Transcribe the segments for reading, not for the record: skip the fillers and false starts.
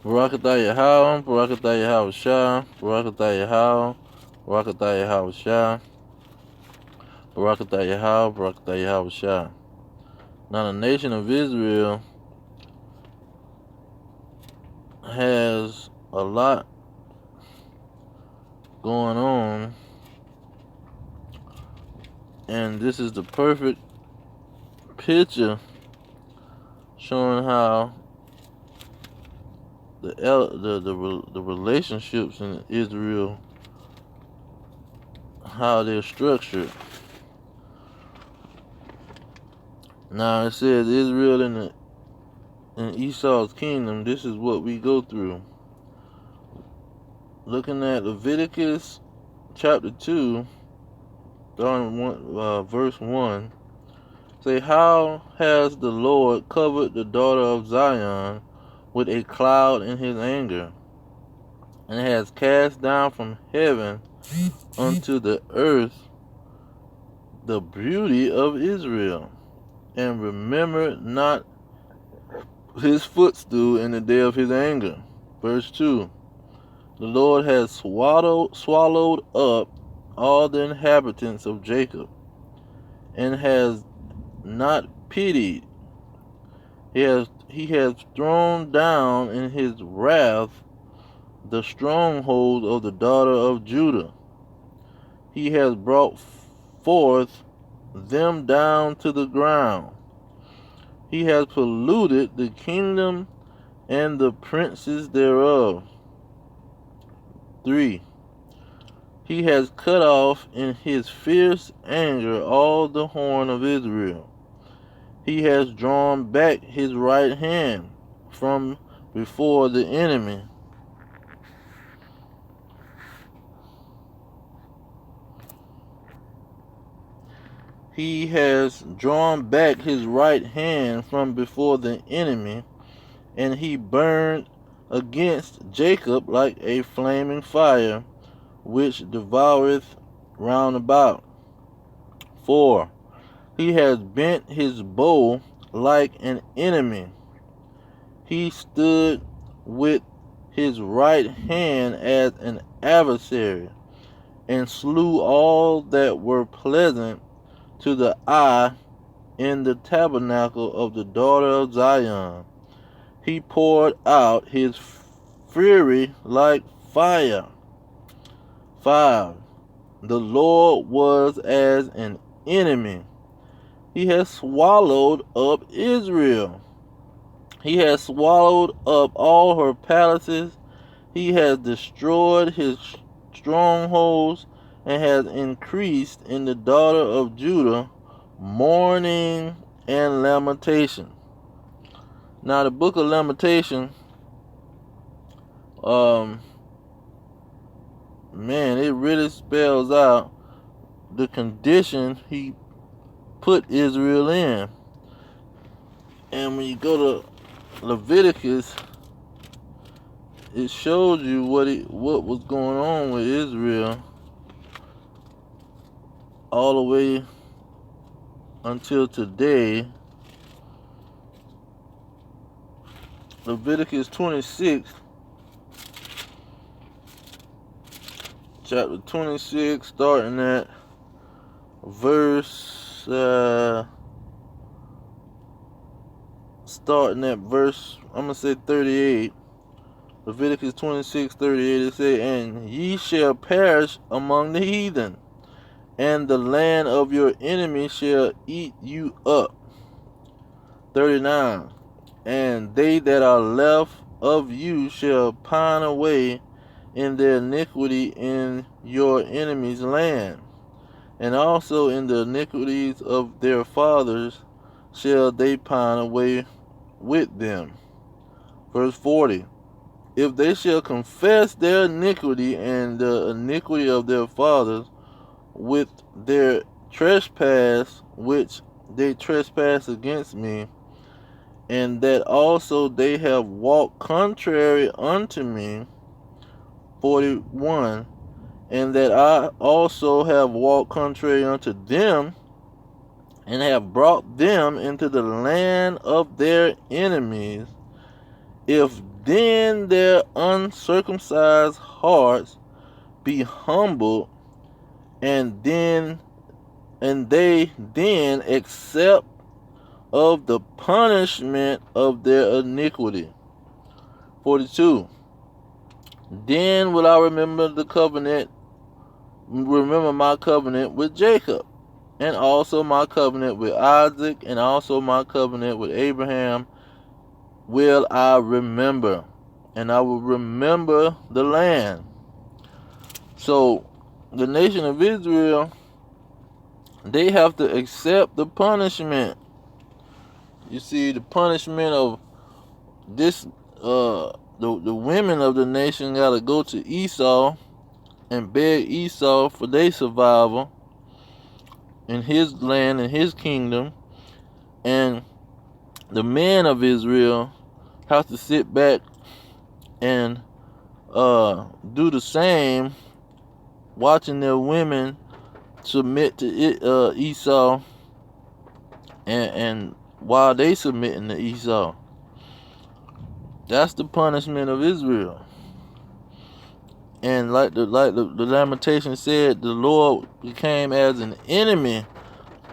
Barakatah Yahweh, Barakatah Yahweh Shah, Barakatah Yahweh, Barakatah Yahweh Shah, Barakatah Yahweh, Barakatah Yahweh Shah. Now the nation of Israel has a lot going on, and this is the perfect picture showing how the relationships in Israel, how they're structured. Now it says Israel in Esau's kingdom. This is what we go through. Looking at Leviticus chapter 2, starting verse 1. Say, how has the Lord covered the daughter of Zion with a cloud in his anger, and has cast down from heaven unto the earth the beauty of Israel, and remembered not his footstool in the day of his anger. Verse 2. The Lord has swallowed up all the inhabitants of Jacob, and has not pitied. He has thrown down in his wrath the stronghold of the daughter of Judah. He has brought forth them down to the ground. He has polluted the kingdom and the princes thereof. 3. He has cut off in his fierce anger all the horn of Israel. He has drawn back his right hand from before the enemy. He has drawn back his right hand from before the enemy, and he burned against Jacob like a flaming fire, which devoureth round about. 4. He has bent his bow like an enemy. He stood with his right hand as an adversary, and slew all that were pleasant to the eye in the tabernacle of the daughter of Zion. He poured out his fury like fire. 5. The Lord was as an enemy. He has swallowed up Israel. He has swallowed up all her palaces. He has destroyed his strongholds, and has increased in the daughter of Judah mourning and lamentation. Now the book of Lamentation, man, it really spells out the condition he put Israel in. And when you go to Leviticus, it shows you what was going on with Israel all the way until today. Leviticus 26, chapter 26, starting at verse I'm gonna say 38. Leviticus 26:38, it say, and ye shall perish among the heathen, and the land of your enemies shall eat you up. 39. And they that are left of you shall pine away in their iniquity in your enemies' land, and also in the iniquities of their fathers shall they pine away with them. Verse 40. If they shall confess their iniquity and the iniquity of their fathers with their trespass which they trespass against me, and that also they have walked contrary unto me. 41. And that I also have walked contrary unto them, and have brought them into the land of their enemies, If then their uncircumcised hearts be humbled, and they then accept of the punishment of their iniquity. 42. Then will I remember my covenant with Jacob, and also my covenant with Isaac, and also my covenant with Abraham will I remember, and I will remember the land. So the nation of Israel, they have to accept the punishment. You see, the punishment of this, the women of the nation got to go to Esau and beg Esau for their survival in his land and his kingdom, and the men of Israel have to sit back and do the same, watching their women submit to Esau, and while they submitting to Esau. That's the punishment of Israel. And like the Lamentation said, the Lord became as an enemy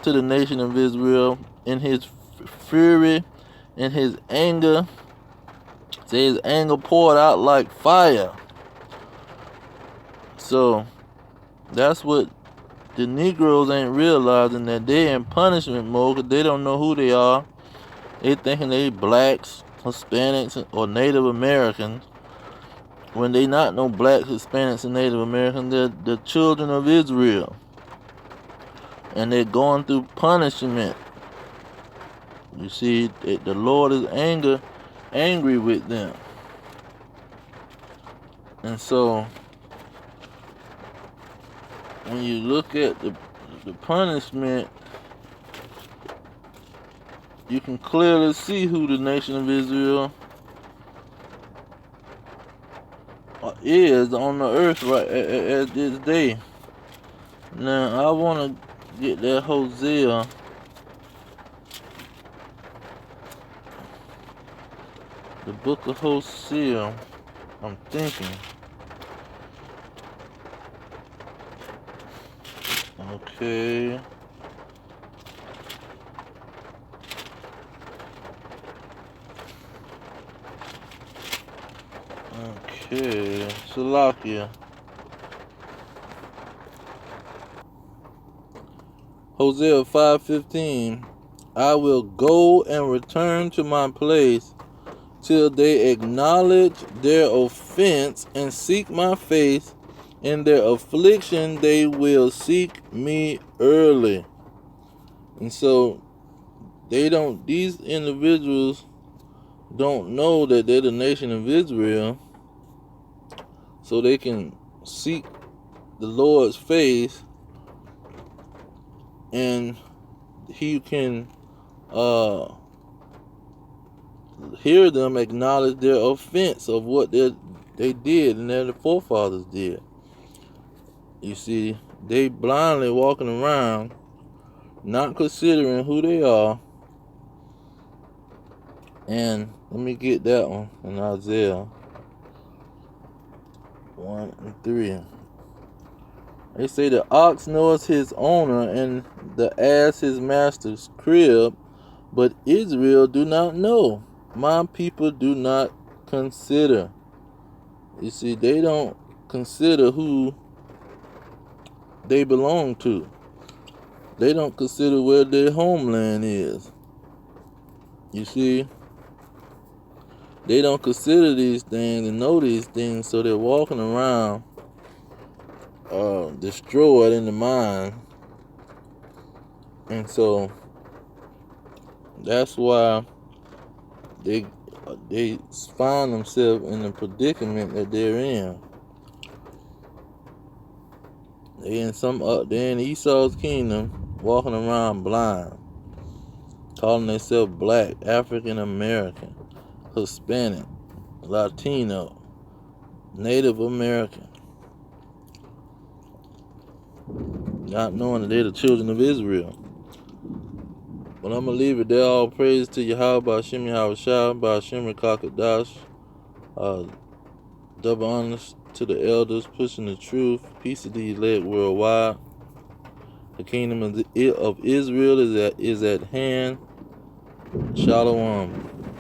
to the nation of Israel in his fury, in his anger. Say his anger poured out like fire. So that's what the Negroes ain't realizing, that they in punishment mode because they don't know who they are. They thinking they blacks, Hispanics, or Native Americans, when they not no blacks, Hispanics, and Native Americans. They're the children of Israel, and they're going through punishment. You see, the Lord is angry with them. And so when you look at the punishment, you can clearly see who the nation of Israel is on the earth right at this day. Now I want to get that Hosea, the book of Hosea. I'm thinking. Okay. Okay, Salakia. Hosea 5:15. I will go and return to my place till they acknowledge their offense and seek my face. In their affliction they will seek me early. And so these individuals don't know that they're the nation of Israel, so they can seek the Lord's face, and he can hear them acknowledge their offense of what they did and their forefathers did. You see, they blindly walking around, not considering who they are. And let me get that one in Isaiah 1 and 3. They say the ox knows his owner, and the ass his master's crib, but Israel do not know. My people do not consider. You see, they don't consider who they belong to. They don't consider where their homeland is. You see, they don't consider these things and know these things, so they're walking around destroyed in the mind. And so that's why they find themselves in the predicament that they're in. They're in Esau's kingdom, walking around blind, calling themselves black, African American, Hispanic, Latino, Native American, not knowing that they're the children of Israel. But I'm going to leave it there. All praise to Yahweh, Ba'ashim Yahweh Shah, Ba'ashim Rakakadash. Double honors to the elders pushing the truth. Peace to the elect worldwide. The kingdom of Israel is at hand. Shalom.